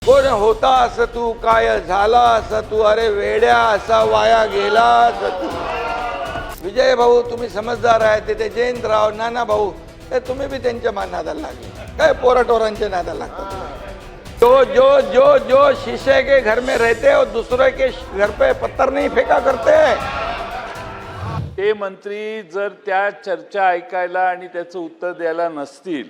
कोण होता असं तू, काय झाला असं तू, अरे वेड्या असा वाया गेला असं तू. विजय भाऊ तुम्ही समजदार आहे, ते जयंतराव नाना भाऊ हे तुम्ही भी त्यांच्या नादाला लागले, काय पोराटोरांच्या नादाला लागतात. जो जो जो जो शीशे के घर में रहते और दूसरे के घर पे पत्थर नहीं फेंका करते. ते मंत्री जर त्या चर्चा ऐकायला आणि त्याचं उत्तर द्यायला नसतील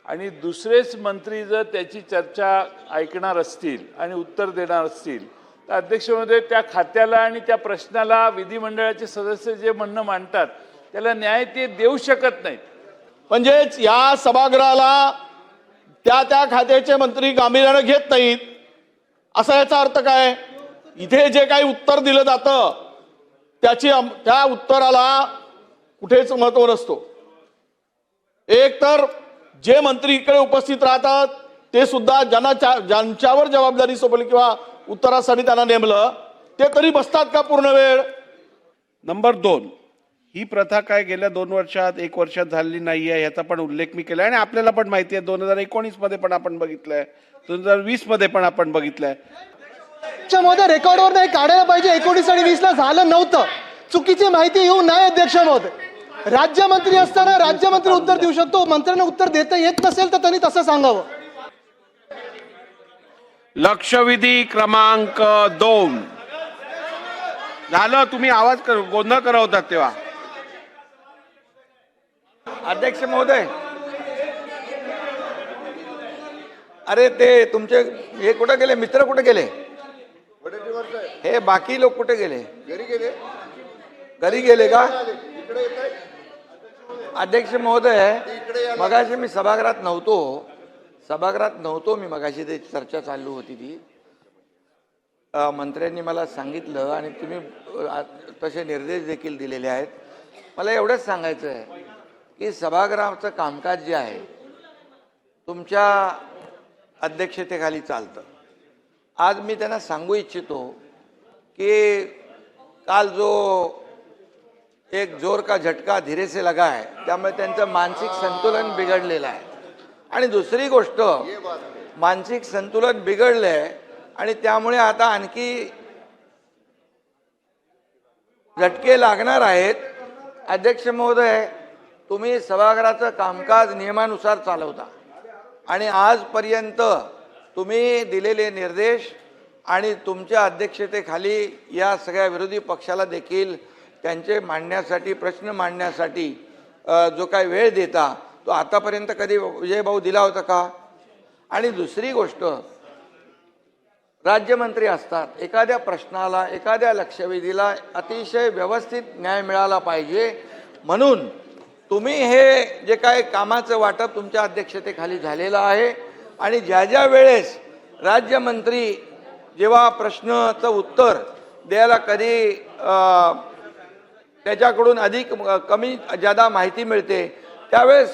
आणि दुसरेच मंत्री जर त्याची चर्चा ऐकणार असतील आणि उत्तर देणार असतील तर अध्यक्ष महोदय त्या खात्याला आणि त्या प्रश्नाला विधिमंडळाचे सदस्य जे म्हणणं मांडतात त्याला न्याय ते देऊ शकत नाहीत. म्हणजेच या सभागृहाला त्या खात्याचे मंत्री गांभीर्याने घेत नाहीत असा याचा अर्थ काय. इथे जे काही उत्तर दिलं जातं त्या उत्तराला कुठेच महत्व नसतो. एक तर जे मंत्री इकडे उपस्थित राहतात ते सुद्धा ज्यांच्यावर जबाबदारी सोपवली किंवा उत्तरासाठी त्यांना नेमलं ते तरी बसतात का पूर्ण वेळ. नंबर 2, ही प्रथा काय गेल्या 2 वर्षात 1 वर्षात झालेली नाही आहे याचा पण उल्लेख मी केला आणि आपल्याला पण माहिती आहे 2019 मध्ये पण आपण बघितलंय, 2020 मध्ये पण आपण बघितलंय. महोदय रेकॉर्डवर नाही काढायला पाहिजे. 19 आणि 20 ला झालं नव्हतं, चुकीची माहिती येऊ नये. अध्यक्ष महोदय राज्यमंत्री असताना राज्यमंत्री उत्तर देऊ शकतो, मंत्र्यांना उत्तर देता येत नसेल तर त्यांनी तसं सांगावं. लक्षवेधी क्रमांक 2 झालं. तुम्ही आवाज गोंधळ करवतात तेव्हा. अध्यक्ष महोदय अरे ते तुमचे हे कुठे गेले, मित्र कुठे गेले, हे बाकी लोक कुठे गेले, घरी गेले का. अध्यक्ष महोदय मगाशी मी सभागृहात नव्हतो मी मगाशी ते चर्चा चालू होती ती. मंत्र्यांनी मला सांगितलं आणि तुम्ही तसे निर्देश देखील दिलेले आहेत. मला एवढंच सांगायचं आहे की सभागृहाचं कामकाज जे आहे तुमच्या अध्यक्षतेखाली चालतं. आज मी त्यांना सांगू इच्छितो की काल जो एक जोर का झटका धीरे से लगा है त्यामुळे त्यांचं मानसिक संतुलन बिघडलेलं आहे. आणि दुसरी गोष्ट मानसिक संतुलन बिघडलंय आणि त्यामुळे आता आणखी झटके लागणार आहेत. अध्यक्ष महोदय तुम्ही सभागृहाचं कामकाज नियमानुसार चालवता आणि आजपर्यंत तुम्ही दिलेले निर्देश आणि तुमच्या अध्यक्षतेखाली या सगळ्या विरोधी पक्षाला देखील त्यांचे मांडण्यासाठी प्रश्न मांडण्यासाठी जो काही वेळ देता तो आतापर्यंत कधी विजय भाऊ दिला होता का. आणि दुसरी गोष्ट राज्यमंत्री असतात, एखाद्या प्रश्नाला एखाद्या लक्षवेधीला अतिशय व्यवस्थित न्याय मिळाला पाहिजे म्हणून तुम्ही हे जे काय कामाचं वाटप तुमच्या अध्यक्षतेखाली झालेलं आहे आणि ज्या ज्या वेळेस राज्यमंत्री जेव्हा प्रश्नाचं उत्तर द्यायला कधी त्याच्याकडून अधिक कमी जादा माहिती मिळते त्यावेळेस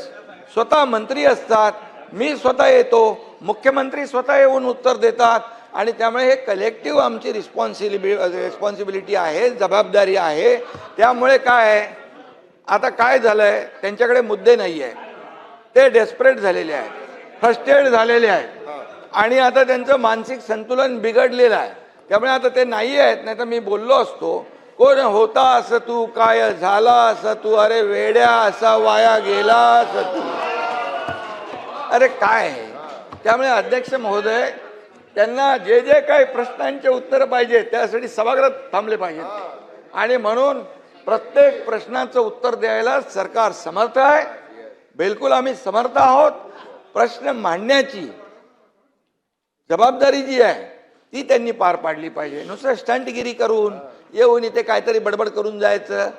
स्वतः मंत्री असतात, मी स्वतः येतो, मुख्यमंत्री स्वतः येऊन उत्तर देतात आणि त्यामुळे हे कलेक्टिव्ह आमची रिस्पॉन्सिबिलिटी आहे, जबाबदारी आहे. त्यामुळे काय आहे आता काय झालंय त्यांच्याकडे मुद्दे नाही आहे, ते डेस्परेट झालेले आहेत, फ्रस्ट्रेट झालेले आहेत आणि आता त्यांचं मानसिक संतुलन बिघडलेलं आहे. त्यामुळे आता ते नाही आहेत. नाही तर मी बोललो असतो कोण होता असं तू, काय झाला असं तू, अरे वेड्या असा वाया गेला असं तू, अरे काय. त्यामुळे अध्यक्ष महोदय त्यांना जे जे काही प्रश्नांचे उत्तर पाहिजे त्यासाठी सभागृहात थांबले पाहिजेत आणि म्हणून प्रत्येक प्रश्नाचं उत्तर द्यायला सरकार समर्थ आहे. बिलकुल आम्ही समर्थ आहोत. प्रश्न मांडण्याची जबाबदारी जी आहे ती त्यांनी पार पाडली पाहिजे. नुसतं स्टंटगिरी करून येऊन इथे काहीतरी बडबड करून जायचं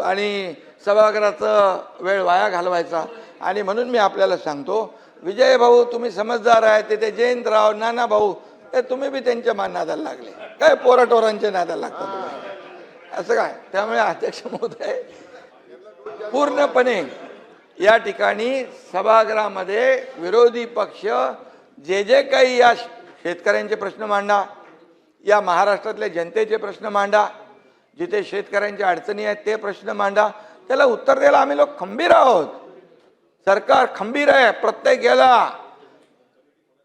आणि सभागृहाचं वेळ वाया घालवायचा. आणि म्हणून मी आपल्याला सांगतो विजय भाऊ तुम्ही समजदार आहे, ते जयंतराव नाना भाऊ हे तुम्ही बी त्यांच्या नादाला लागले, काय पोराटोरांच्या नादाला लागतात असं काय. त्यामुळे अध्यक्ष महोदय पूर्णपणे या ठिकाणी सभागृहामध्ये विरोधी पक्ष जे जे काही या शेतकऱ्यांचे प्रश्न मांडा, या महाराष्ट्रातल्या जनतेचे प्रश्न मांडा, जिथे शेतकऱ्यांच्या अडचणी आहेत ते प्रश्न मांडा, त्याला उत्तर द्यायला आम्ही लोक खंबीर आहोत. सरकार खंबीर आहे. प्रत्येक याला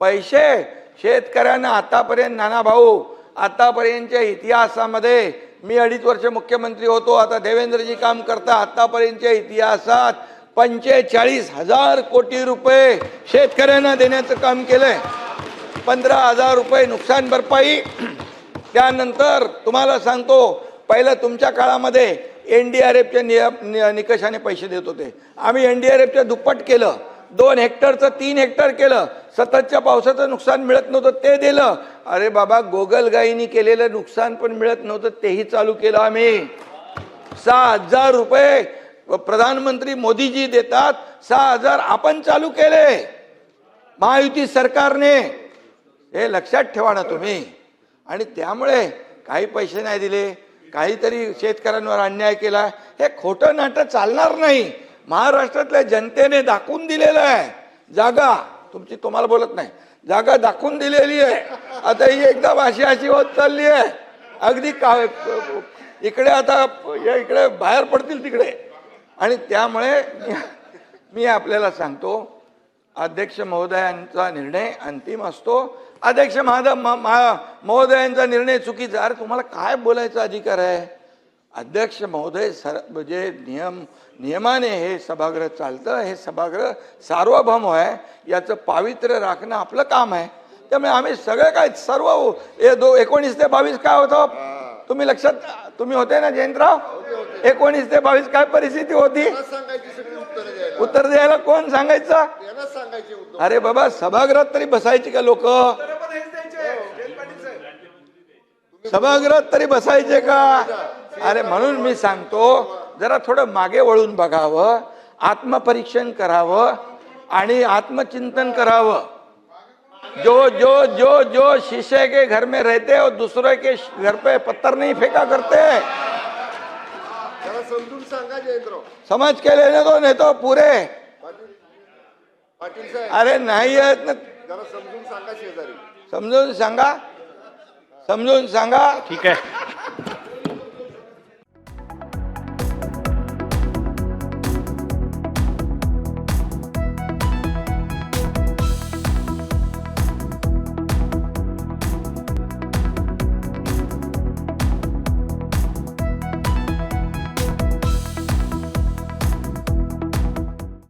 पैसे शेतकऱ्यांना आतापर्यंत नाना भाऊ आतापर्यंतच्या इतिहासामध्ये मी 2.5 वर्ष मुख्यमंत्री होतो, आता देवेंद्रजी काम करता, आतापर्यंतच्या इतिहासात 45,000 कोटी रुपये शेतकऱ्यांना देण्याचं काम केलंय. 15,000 रुपये नुकसान भरपाई. त्यानंतर तुम्हाला सांगतो, पहिलं तुमच्या काळामध्ये NDRFच्या निकषाने पैसे देत होते. आम्ही NDRFच्या दुप्पट केलं. 2 हेक्टरचं 3 हेक्टर केलं. सततच्या पावसाचं नुकसान मिळत नव्हतं ते दिलं. अरे बाबा, गोगलगाईनी केलेलं नुकसान पण मिळत नव्हतं तेही चालू केलं आम्ही. 6,000 रुपये प्रधानमंत्री मोदीजी देतात, 6,000 आपण चालू केले महायुती सरकारने. हे लक्षात ठेवा ना तुम्ही. आणि त्यामुळे काही पैसे नाही दिले, काहीतरी शेतकऱ्यांवर अन्याय केला, हे खोटं नाटक चालणार नाही. महाराष्ट्रातल्या जनतेने दाखवून दिलेलं आहे. जागा तुमची, तुम्हाला बोलत नाही, जागा दाखवून दिलेली आहे. आता ही एकदम अशी होत चालली आहे. अगदी इकडे आता इकडे बाहेर पडतील तिकडे. आणि त्यामुळे मी आपल्याला सांगतो, अध्यक्ष महोदयांचा निर्णय अंतिम असतो. अध्यक्ष महोदयांचा निर्णय चुकीचा. अरे तुम्हाला काय बोलायचा अधिकार आहे? अध्यक्ष महोदय म्हणजे नियमाने हे सभागृह चालतं. हे सभागृह सार्वभौम आहे, याचं पावित्र्य राखणं आपलं काम आहे. त्यामुळे आम्ही सगळे काय सर्व 19 ते 22 काय होतं तुम्ही लक्षात, तुम्ही होते ना जयंतराव? 19 ते 22 काय परिस्थिती होती? उत्तर द्यायला कोण सांगायचं? अरे बाबा, सभागृहात तरी बसायची का लोक? सभागृहात तरी बसायचे का? अरे म्हणून मी सांगतो, जरा थोडं मागे वळून बघावं, आत्मपरीक्षण करावं आणि आत्मचिंतन करावं. जो जो जो जो शीशे के घर में रहते और दूसरे के घर पे पत्थर नहीं फेंका करते. समजून सांगा जयंतराव. समझ के लेने दो, नहीं तो पूरे. पाटील साहेब, अरे नाही आहेत ना, जरा समजून सांगा शेजारी. समजून सांगा, समजून सांगा. ठीक आहे.